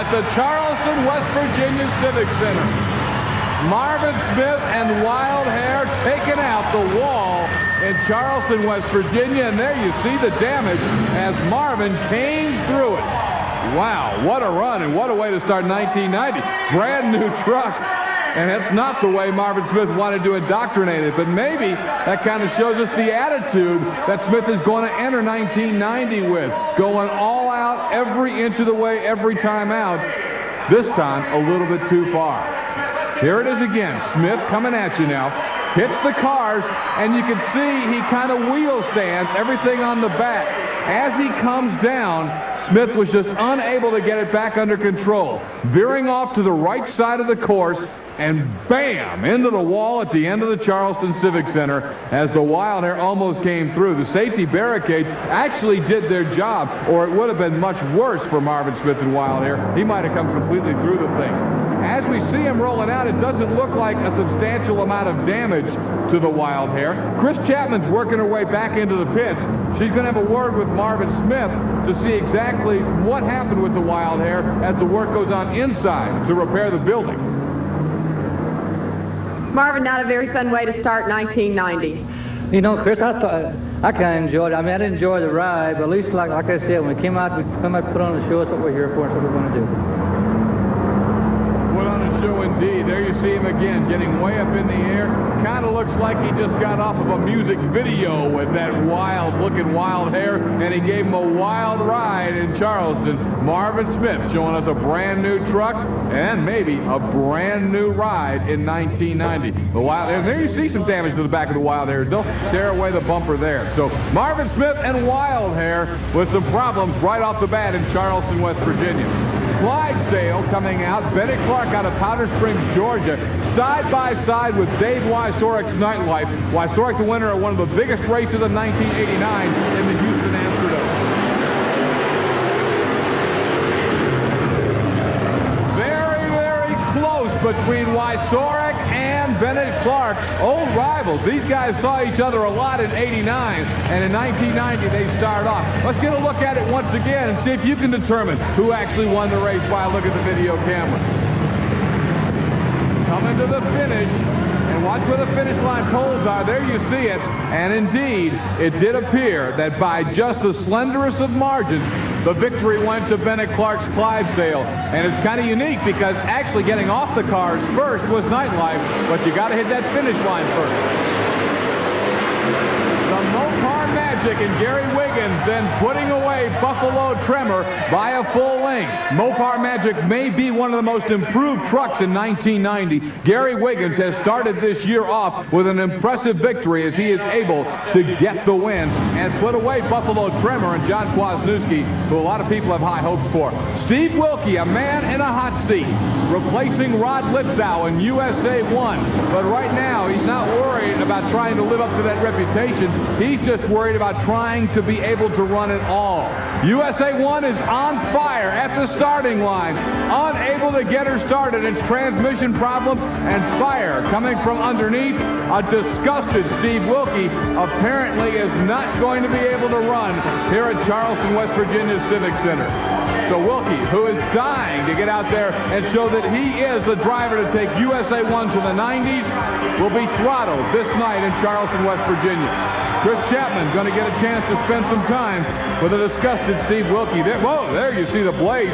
at the Charleston, West Virginia Civic Center. Marvin Smith and Wild Hair taking out the wall in Charleston, West Virginia. And there you see the damage as Marvin came through it. Wow, what a run and what a way to start 1990. Brand new truck. And that's not the way Marvin Smith wanted to indoctrinate it. But maybe that kind of shows us the attitude that Smith is going to enter 1990 with. Going all out every inch of the way, every time out. This time, a little bit too far. Here it is again. Smith coming at you now. Hits the cars, and you can see he kind of wheel stands, everything on the back. As he comes down, Smith was just unable to get it back under control. Veering off to the right side of the course, and bam, into the wall at the end of the Charleston Civic Center as the Wild Hair almost came through. The safety barricades actually did their job, or it would have been much worse for Marvin Smith and Wild Hair. He might have come completely through the thing. As we see him rolling out, it doesn't look like a substantial amount of damage to the Wild Hair. Chris Chapman's working her way back into the pits. She's going to have a word with Marvin Smith to see exactly what happened with the Wild Hair as the work goes on inside to repair the building. Marvin, not a very fun way to start 1990. You know, Chris, I thought I kind of enjoyed it. I mean, I didn't enjoy the ride, but at least, like I said, when we came out, put on the show. That's what we're here for. That's what we're going to do. Put on a show indeed. There you see him again, getting way up in the air. Kind of looks like he just got off of a music video with that wild-looking Wild Hair, and he gave him a wild ride in Charleston. Marvin Smith showing us a brand new truck and maybe a brand new ride in 1990. The Wild Hair, there you see some damage to the back of the Wild Hair. Don't tear away the bumper there. So Marvin Smith and Wild Hair with some problems right off the bat in Charleston, West Virginia. Clydesdale coming out. Bennett Clark out of Powder Springs, Georgia, side by side with Dave Wysorek's Nightlife. Wysorek the winner of one of the biggest races of 1989 in the Houston Amsterdam. Very, very close between Wysorek and Bennett Clark, old rivals. These guys saw each other a lot in '89, and in 1990 they start off. Let's get a look at it once again and see if you can determine who actually won the race by a look at the video camera. Coming to the finish, and watch where the finish line poles are. There you see it, and indeed, it did appear that by just the slenderest of margins, the victory went to Bennett Clark's Clydesdale. And it's kind of unique because actually getting off the cars first was Nightlife, but you got to hit that finish line first. The Mopar Magic and Gary Wiggins then putting away Buffalo Tremor by a full length. Mopar Magic may be one of the most improved trucks in 1990. Gary Wiggins has started this year off with an impressive victory as he is able to get the win and put away Buffalo Tremor and John Kwasniewski, who a lot of people have high hopes for. Steve Wilkie, a man in a hot seat, replacing Rod Litzow in USA 1. But right now, he's not worried about trying to live up to that reputation. He's just worried about trying to be able to run it all. USA 1 is on fire at the starting line, unable to get her started. It's transmission problems and fire coming from underneath. A disgusted Steve Wilkie apparently is not going to be able to run here at Charleston, West Virginia Civic Center. So Wilkie, who is dying to get out there and show that he is the driver to take USA 1 to the 90s, will be throttled this night in Charleston, West Virginia. Chris Chapman going to get a chance to spend some time with a disgusted Steve Wilkie. There, whoa, there you see the blaze.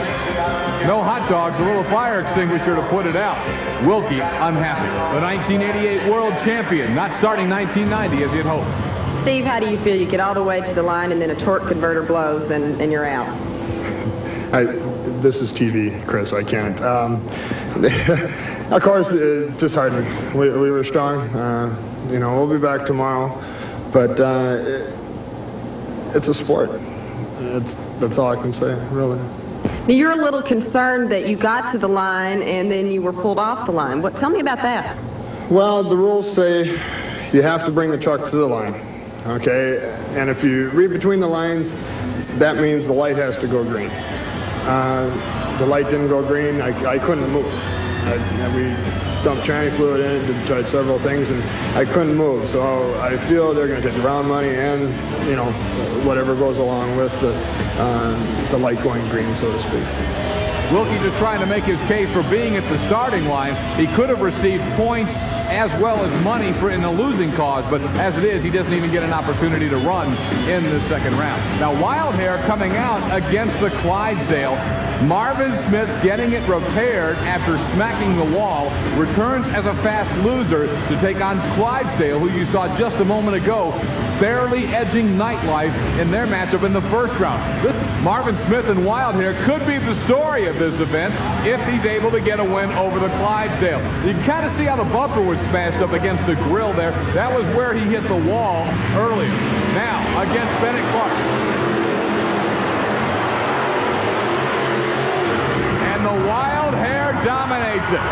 No hot dogs, a little fire extinguisher to put it out. Wilkie unhappy. The 1988 world champion, not starting 1990 as he had hoped. Steve, how do you feel? You get all the way to the line and then a torque converter blows and you're out. This is TV, Chris. I can't. Of course, it's disheartening. We were strong. You know, we'll be back tomorrow. But it's a sport. That's all I can say, really. Now, you're a little concerned that you got to the line and then you were pulled off the line. Tell me about that. Well, the rules say you have to bring the truck to the line, okay? And if you read between the lines, that means the light has to go green. The light didn't go green. I couldn't move. We dumped tranny fluid in it, tried several things, and I couldn't move. So I feel they're going to take the round money and, you know, whatever goes along with the light going green, so to speak. Wilkie just trying to make his case for being at the starting line. He could have received points as well as money in the losing cause, but as it is, he doesn't even get an opportunity to run in the second round. Now, Wildhair coming out against the Clydesdale. Marvin Smith getting it repaired after smacking the wall, returns as a fast loser to take on Clydesdale, who you saw just a moment ago barely edging Nightlife in their matchup in the first round. Marvin Smith and Wildhair could be the story of this event if he's able to get a win over the Clydesdale. You can kind of see how the bumper was smashed up against the grill there. That was where he hit the wall earlier. Now, against Bennett Clark. And the Wildhair dominates it.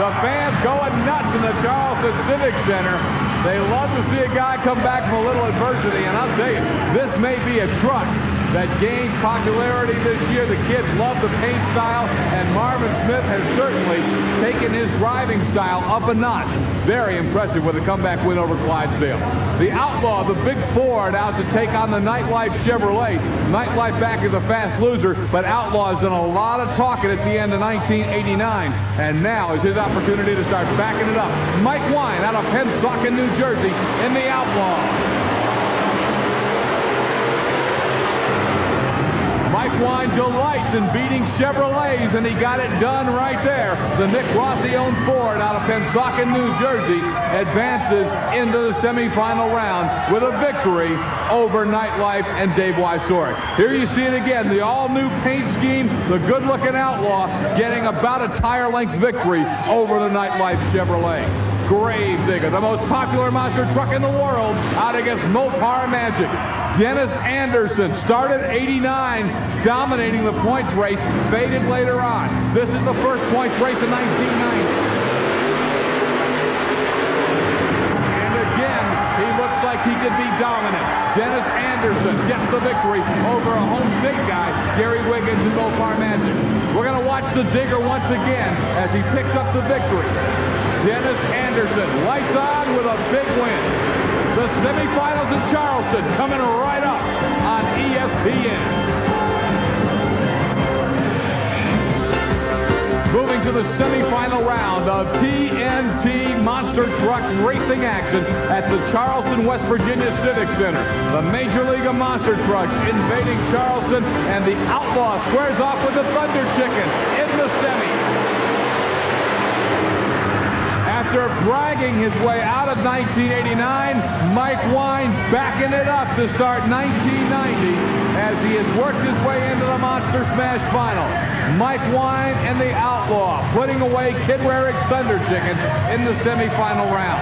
The fans going nuts in the Charleston Civic Center. They love to see a guy come back from a little adversity, and I'll tell you, this may be a truck that gained popularity this year. The kids love the paint style, and Marvin Smith has certainly taken his driving style up a notch. Very impressive with a comeback win over Clydesdale. The Outlaw, the big Ford, out to take on the Nightlife Chevrolet. Nightlife back is a fast loser, but Outlaw has done a lot of talking at the end of 1989, and now is his opportunity to start backing it up. Mike Wine out of Pennsauken, New Jersey, in the Outlaw. Mike Wine delights in beating Chevrolets, and he got it done right there. The Nick Rossi-owned Ford out of Pennsauken, New Jersey, advances into the semifinal round with a victory over Nightlife and Dave Wysorek. Here you see it again, the all-new paint scheme, the good-looking Outlaw getting about a tire-length victory over the Nightlife Chevrolet. Gravedigger, the most popular monster truck in the world, out against Mopar Magic. Dennis Anderson started 89, dominating the points race, faded later on. This is the first points race in 1990. And again, he looks like he could be dominant. Dennis Anderson gets the victory over a home state guy, Gary Wiggins and Mopar Magic. We're going to watch the Digger once again as he picks up the victory. Dennis Anderson, lights on with a big win. The semifinals in Charleston coming right up on ESPN. Moving to the semifinal round of TNT Monster Truck Racing action at the Charleston, West Virginia Civic Center. The Major League of Monster Trucks invading Charleston, and the Outlaw squares off with the Thunder Chicken in the semi. After bragging his way out of 1989, Mike Wine backing it up to start 1990 as he has worked his way into the Monster Smash Final. Mike Wine and the Outlaw putting away Kid Rarick's Thunder Chicken in the semifinal round.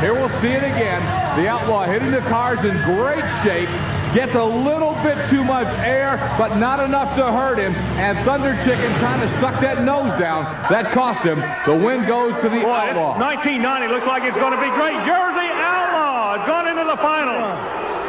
Here we'll see it again. The Outlaw hitting the cars in great shape. Gets a little bit too much air, but not enough to hurt him. And Thunder Chicken kind of stuck that nose down. That cost him. The win goes to the Outlaw. 1990 looks like it's going to be great. Jersey Outlaw has gone into the final.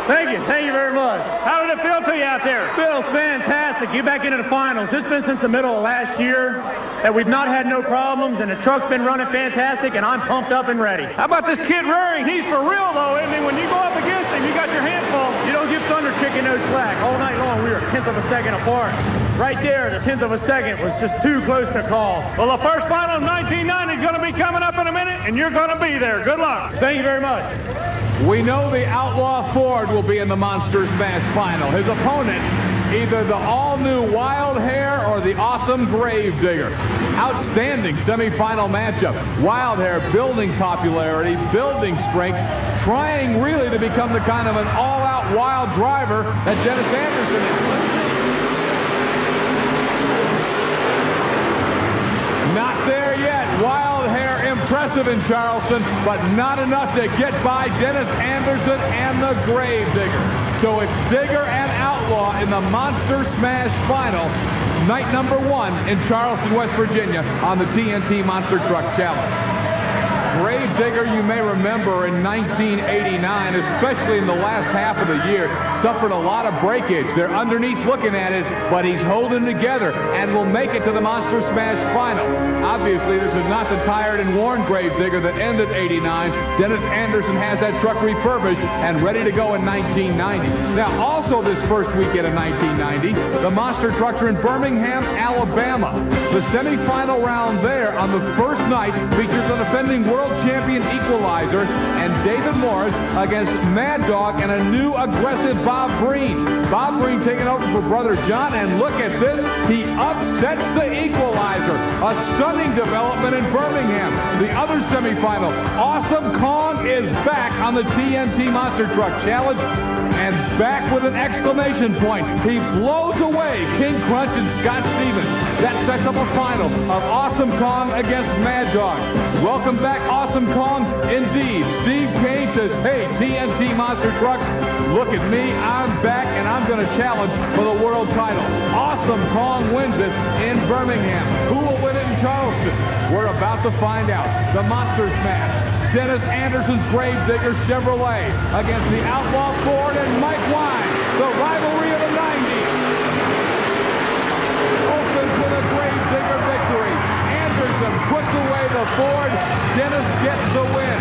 Thank you very much. How did it feel to you out there? Feels fantastic. Get back into the finals. It's been since the middle of last year that we've not had no problems, and the truck's been running fantastic, and I'm pumped up and ready. How about this kid Raring? He's for real, though, isn't he? When you go up against him, you got your hands full. You don't give Thunder Chicken no slack. All night long, we were a tenth of a second apart. Right there, the tenth of a second was just too close to call. Well, the first final of 1990 is going to be coming up in a minute, and you're going to be there. Good luck. Thank you very much. We know the Outlaw Ford will be in the Monster Smash Final. His opponent, either the all-new Wildhair or the awesome Gravedigger. Outstanding semifinal matchup. Wildhair building popularity, building strength, trying really to become the kind of an all-out wild driver that Dennis Anderson is. Not there yet. Wildhair impressive in Charleston, but not enough to get by Dennis Anderson and the Gravedigger. So it's Digger and Outlaw in the Monster Smash Final, night number 1 in Charleston, West Virginia on the TNT Monster Truck Challenge. Gravedigger, you may remember in 1989, especially in the last half of the year, suffered a lot of breakage. They're underneath looking at it, but he's holding together and will make it to the Monster Smash final. Obviously, this is not the tired and worn Gravedigger that ended '89. Dennis Anderson has that truck refurbished and ready to go in 1990. Now, also this first weekend of 1990, the monster trucks are in Birmingham, Alabama. The semifinal round there on the first night features the defending world champion Equalizer and David Morris against Mad Dog and a new aggressive Bob Breen. Bob Breen taking over for Brother John, and look at this. He upsets the Equalizer. A stunning development in Birmingham. The other semifinal, Awesome Kong is back on the TNT Monster Truck Challenge. And back with an exclamation point. He blows away King Crunch and Scott Stevens. That sets up a final of Awesome Kong against Mad Dog. Welcome back, Awesome Kong. Indeed, Steve Kane says, hey, TNT Monster Trucks, look at me. I'm back, and I'm going to challenge for the world title. Awesome Kong wins it in Birmingham. Who will win it in Charleston? We're about to find out. The Monster Smash. Dennis Anderson's Gravedigger Chevrolet against the Outlaw Ford and Mike Wine. The rivalry of the 90s. Opens with a Gravedigger victory. Anderson puts away the Ford. Dennis gets the win.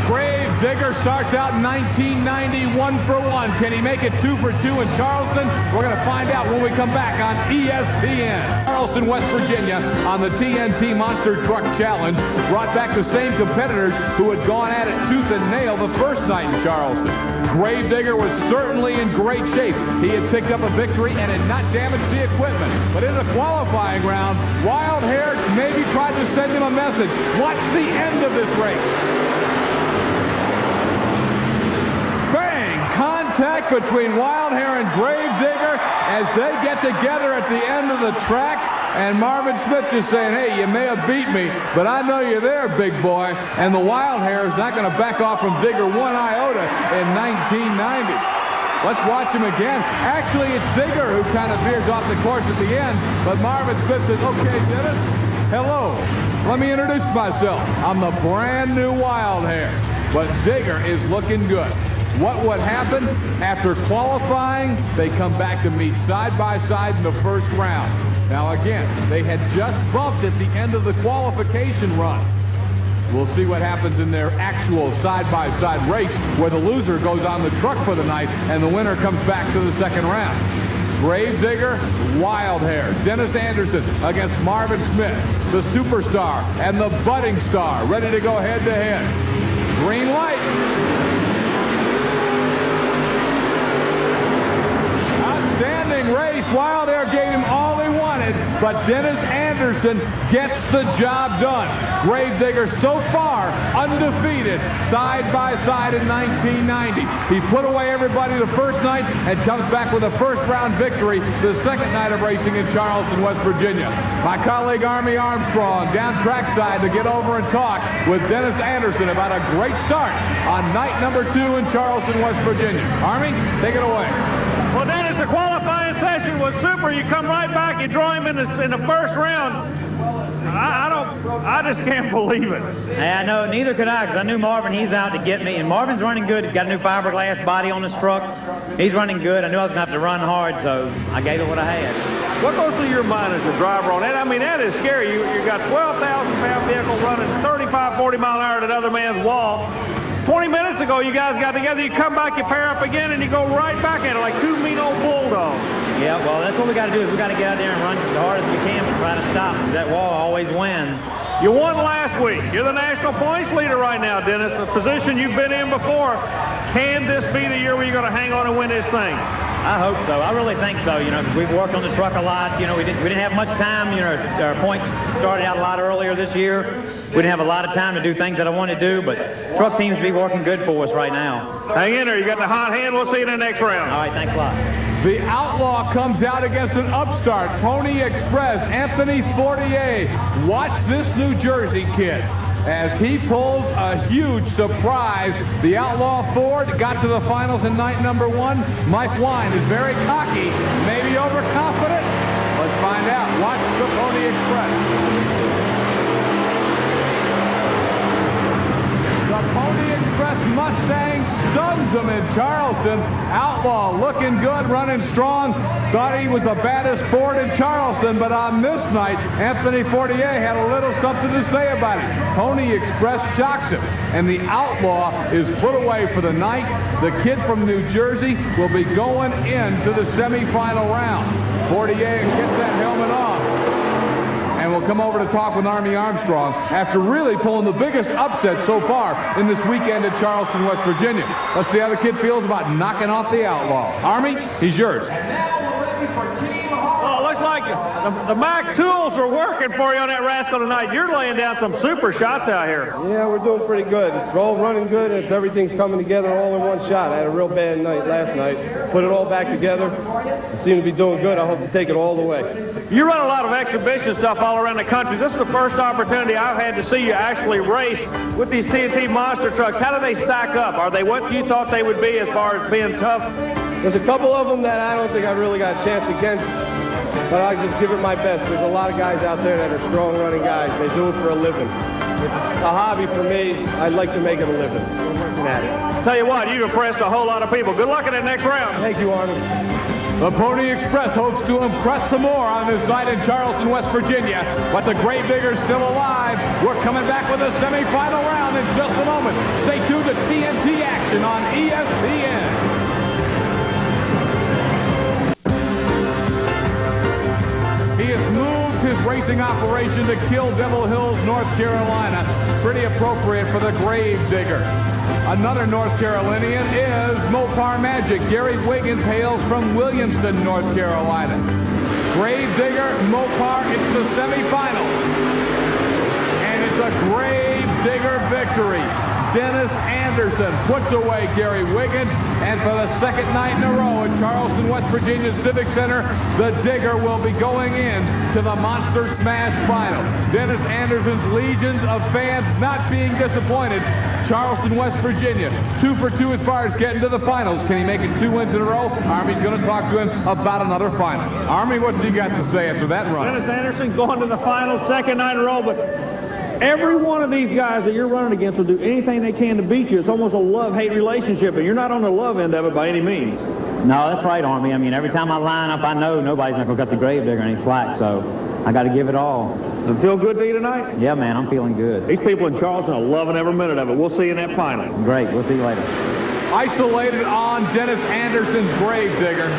Gravedigger starts out in 1990, 1-for-1. Can he make it 2-for-2 in Charleston? We're going to find out when we come back on ESPN. Charleston, West Virginia on the TNT Monster Truck Challenge brought back the same competitors who had gone at it tooth and nail the first night in Charleston. Gravedigger was certainly in great shape. He had picked up a victory and had not damaged the equipment. But in the qualifying round, Wild Hair maybe tried to send him a message. What's the end of this race? Contact between Wild Hair and Gravedigger as they get together at the end of the track. And Marvin Smith just saying, hey, you may have beat me, but I know you're there, big boy. And the Wild Hair is not going to back off from Digger one iota in 1990. Let's watch him again. Actually, it's Digger who kind of veers off the course at the end, but Marvin Smith says, okay, Dennis, hello. Let me introduce myself. I'm the brand new Wild Hair, but Digger is looking good. What would happen after qualifying? They come back to meet side by side in the first round. Now again, they had just bumped at the end of the qualification run. We'll see what happens in their actual side-by-side race where the loser goes on the truck for the night and the winner comes back to the second round. Gravedigger, Wild Hair. Dennis Anderson against Marvin Smith, the superstar and the budding star, ready to go head-to-head. Green light. Outstanding race. Wild Hair gave him all he wanted, but Dennis Anderson gets the job done. Gravedigger so far undefeated side by side in 1990. He put away everybody the first night and comes back with a first round victory the second night of racing in Charleston, West Virginia. My colleague Army Armstrong down trackside to get over and talk with Dennis Anderson about a great start on night number 2 in Charleston, West Virginia. Army, take it away. Well, Dennis, the qualifying session was super. You come right back, you draw him in the first round. I just can't believe it. Yeah, no, neither could I, because I knew Marvin, he's out to get me. And Marvin's running good. He's got a new fiberglass body on his truck. He's running good. I knew I was going to have to run hard, so I gave it what I had. What goes through your mind as a driver on that? I mean, that is scary. You got 12,000-pound vehicle running 35, 40 mile an hour at another man's wall. 20 minutes ago, you guys got together, you come back, you pair up again, and you go right back at it like two mean old bulldogs. Yeah, well, that's what we got to do is we got to get out there and run as hard as we can and try to stop. That wall always wins. You won last week. You're the national points leader right now, Dennis, the position you've been in before. Can this be the year where you're going to hang on and win this thing? I hope so. I really think so. You know, we've worked on the truck a lot. You know, we didn't have much time. You know, our points started out a lot earlier this year. We didn't have a lot of time to do things that I wanted to do, but truck seems to be working good for us right now. Hang in there. You got the hot hand. We'll see you in the next round. All right, thanks a lot. The Outlaw comes out against an upstart, Pony Express, Anthony Fortier. Watch this New Jersey kid as he pulls a huge surprise. The Outlaw Ford got to the finals in night number 1. Mike Wine is very cocky, maybe overconfident. Let's find out. Watch the Pony Express. Pony Express Mustang stuns him in Charleston. Outlaw looking good, running strong. Thought he was the baddest Ford in Charleston, but on this night, Anthony Fortier had a little something to say about it. Pony Express shocks him, and the Outlaw is put away for the night. The kid from New Jersey will be going into the semifinal round. Fortier gets that helmet off. And we'll come over to talk with Army Armstrong after really pulling the biggest upset so far in this weekend at Charleston, West Virginia. Let's see how the kid feels about knocking off the Outlaw. Army, he's yours. Well, it looks like the Mac tools are working for you on that rascal tonight. You're laying down some super shots out here. Yeah, we're doing pretty good. It's all running good, and everything's coming together all in one shot. I had a real bad night last night. Put it all back together. I seem to be doing good. I hope to take it all the way. You run a lot of exhibition stuff all around the country. This is the first opportunity I've had to see you actually race with these TNT monster trucks. How do they stack up? Are they what you thought they would be as far as being tough? There's a couple of them that I don't think I really got a chance against, but I just give it my best. There's a lot of guys out there that are strong running guys. They do it for a living. It's a hobby for me. I'd like to make it a living. I'm working at it. Tell you what, you've impressed a whole lot of people. Good luck in that next round. Thank you, Arnold. The Pony Express hopes to impress some more on this night in Charleston, West Virginia. But the Gravedigger's still alive. We're coming back with a semifinal round in just a moment. Stay tuned to TNT action on ESPN. He has moved his racing operation to Kill Devil Hills, North Carolina. Pretty appropriate for the Gravedigger. Another North Carolinian is Mopar Magic. Gary Wiggins hails from Williamston, North Carolina. Gravedigger, Mopar, it's the semifinals. And it's a Gravedigger victory. Dennis Anderson puts away Gary Wiggins, and for the second night in a row at Charleston, West Virginia Civic Center, the Digger will be going in to the Monster Smash Final. Dennis Anderson's legions of fans not being disappointed. Charleston, West Virginia, 2 for 2 as far as getting to the finals. Can he make it 2 wins in a row? Army's going to talk to him about another final. Army, what's he got to say after that run? Dennis Anderson going to the finals, second night in a row, but every one of these guys that you're running against will do anything they can to beat you. It's almost a love-hate relationship, and you're not on the love end of it by any means. No, that's right, Army. I mean, every time I line up, I know nobody's not going to cut the Gravedigger any slack, so I got to give it all. Does it feel good to you tonight? Yeah, man, I'm feeling good. These people in Charleston are loving every minute of it. We'll see you in that final. Great. We'll see you later. Isolated on Dennis Anderson's Gravedigger.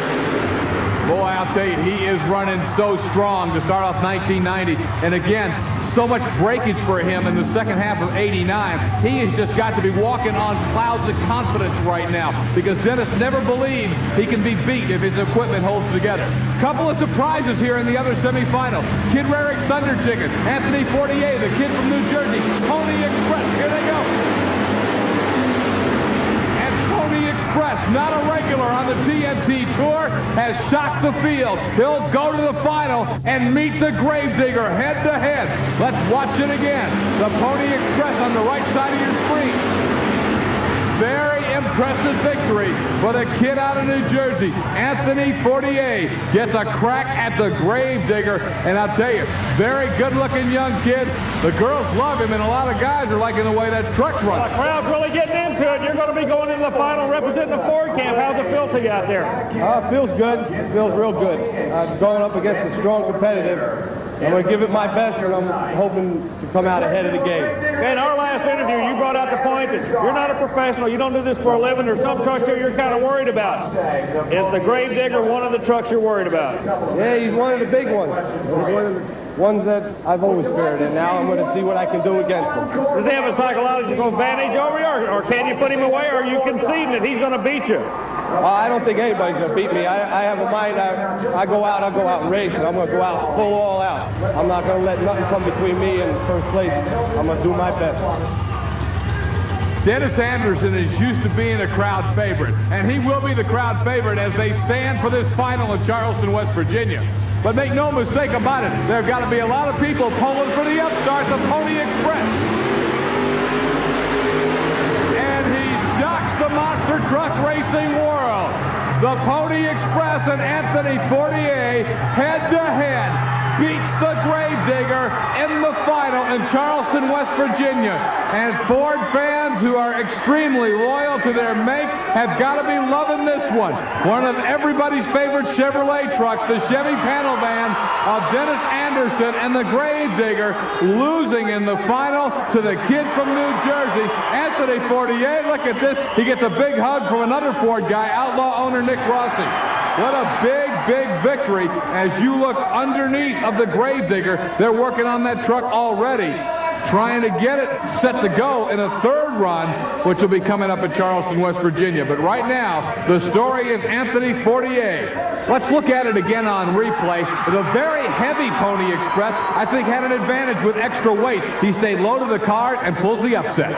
Boy, I'll tell you, he is running so strong to start off 1990. And again, so much breakage for him in the second half of 89. He has just got to be walking on clouds of confidence right now because Dennis never believes he can be beat if his equipment holds together. Couple of surprises here in the other semifinal. Kid Rarick's Thunder Chicken, Anthony Fortier, the kid from New Jersey, Pony Express. Here they go. Pony Express, not a regular on the TNT Tour, has shocked the field. He'll go to the final and meet the Gravedigger head-to-head. Let's watch it again. The Pony Express on the right side of your screen. Very impressive victory for the kid out of New Jersey. Anthony Fortier gets a crack at the Gravedigger, and I'll tell you, very good-looking young kid. The girls love him, and a lot of guys are liking the way that truck's running. The crowd's really getting into it. You're going to be going into the final representing the Ford camp. How's it feel to you out there? It feels good. It feels real good. Going up against a strong competitive. I'm going to give it my best, and I'm hoping to come out ahead of the game. In our last interview, you brought out the point that you're not a professional. You don't do this for a living. There's some trucks here you're kind of worried about. Is the Gravedigger one of the trucks you're worried about? Yeah, he's one of the big ones. He's one of the ones that I've always feared, and now I'm going to see what I can do against him. Does he have a psychological advantage over you, or can you put him away, or are you conceding that he's going to beat you? I don't think anybody's going to beat me. I have a mind. I go out and race, and I'm going to go out full all out. I'm not going to let nothing come between me and first place. I'm going to do my best. Dennis Anderson is used to being a crowd favorite, and he will be the crowd favorite as they stand for this final in Charleston, West Virginia. But make no mistake about it, there have got to be a lot of people pulling for the upstart, the Pony Express. And he shocks the monster truck racing world. The Pony Express and Anthony Fortier head-to-head. beats the Gravedigger in the final in Charleston, West Virginia. And Ford fans who are extremely loyal to their make have got to be loving this one. One of everybody's favorite Chevrolet trucks, the Chevy panel van of Dennis Anderson and the Gravedigger, losing in the final to the kid from New Jersey, Anthony Fortier. Look at this. He gets a big hug from another Ford guy, outlaw owner Nick Rossi. What a big, big victory. As you look underneath of the Gravedigger, they're working on that truck already, trying to get it set to go in a third run, which will be coming up in Charleston, West Virginia. But right now, the story is Anthony Fortier. Let's look at it again on replay. The very heavy Pony Express, I think, had an advantage with extra weight. He stayed low to the car and pulls the upset.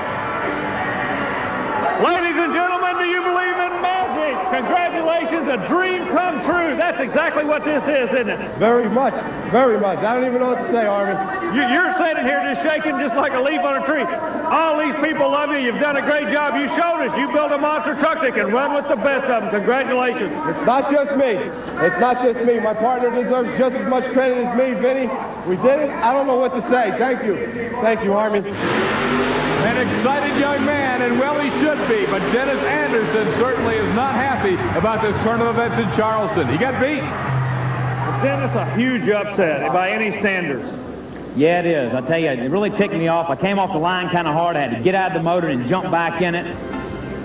Ladies and gentlemen, do you believe in magic? Congratulations, a dream come true. That's exactly what this is, isn't it? Very much, very much. I don't even know what to say, Armin. You're sitting here just shaking just like a leaf on a tree. All these people love you. You've done a great job. You showed us. You built a monster truck that can run with the best of them. Congratulations. It's not just me. It's not just me. My partner deserves just as much credit as me, Vinny. We did it. I don't know what to say. Thank you. Thank you, Armin. An excited young man, and well, he should be, but Dennis Anderson certainly is not happy about this turn of events in Charleston. He got beat. Dennis, a huge upset by any standards. Yeah, it is. I tell you, it really ticked me off. I came off the line kind of hard. I had to get out of the motor and jump back in it.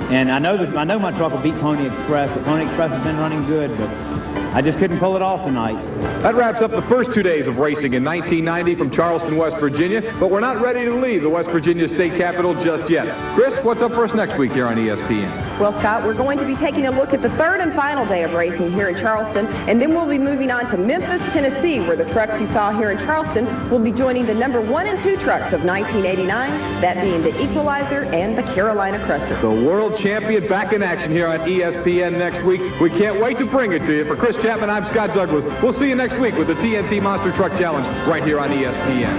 And I know my truck will beat Pony Express. But Pony Express has been running good, but I just couldn't pull it off tonight. That wraps up the first 2 days of racing in 1990 from Charleston, West Virginia, but we're not ready to leave the West Virginia state capitol just yet. Chris, what's up for us next week here on ESPN? Well, Scott, we're going to be taking a look at the third and final day of racing here in Charleston, and then we'll be moving on to Memphis, Tennessee, where the trucks you saw here in Charleston will be joining the number 1 and 2 trucks of 1989, that being the Equalizer and the Carolina Crusher. The world champion back in action here on ESPN next week. We can't wait to bring it to you. For Chris Chapman, I'm Scott Douglas. We'll see you next week with the TNT Monster Truck Challenge right here on ESPN.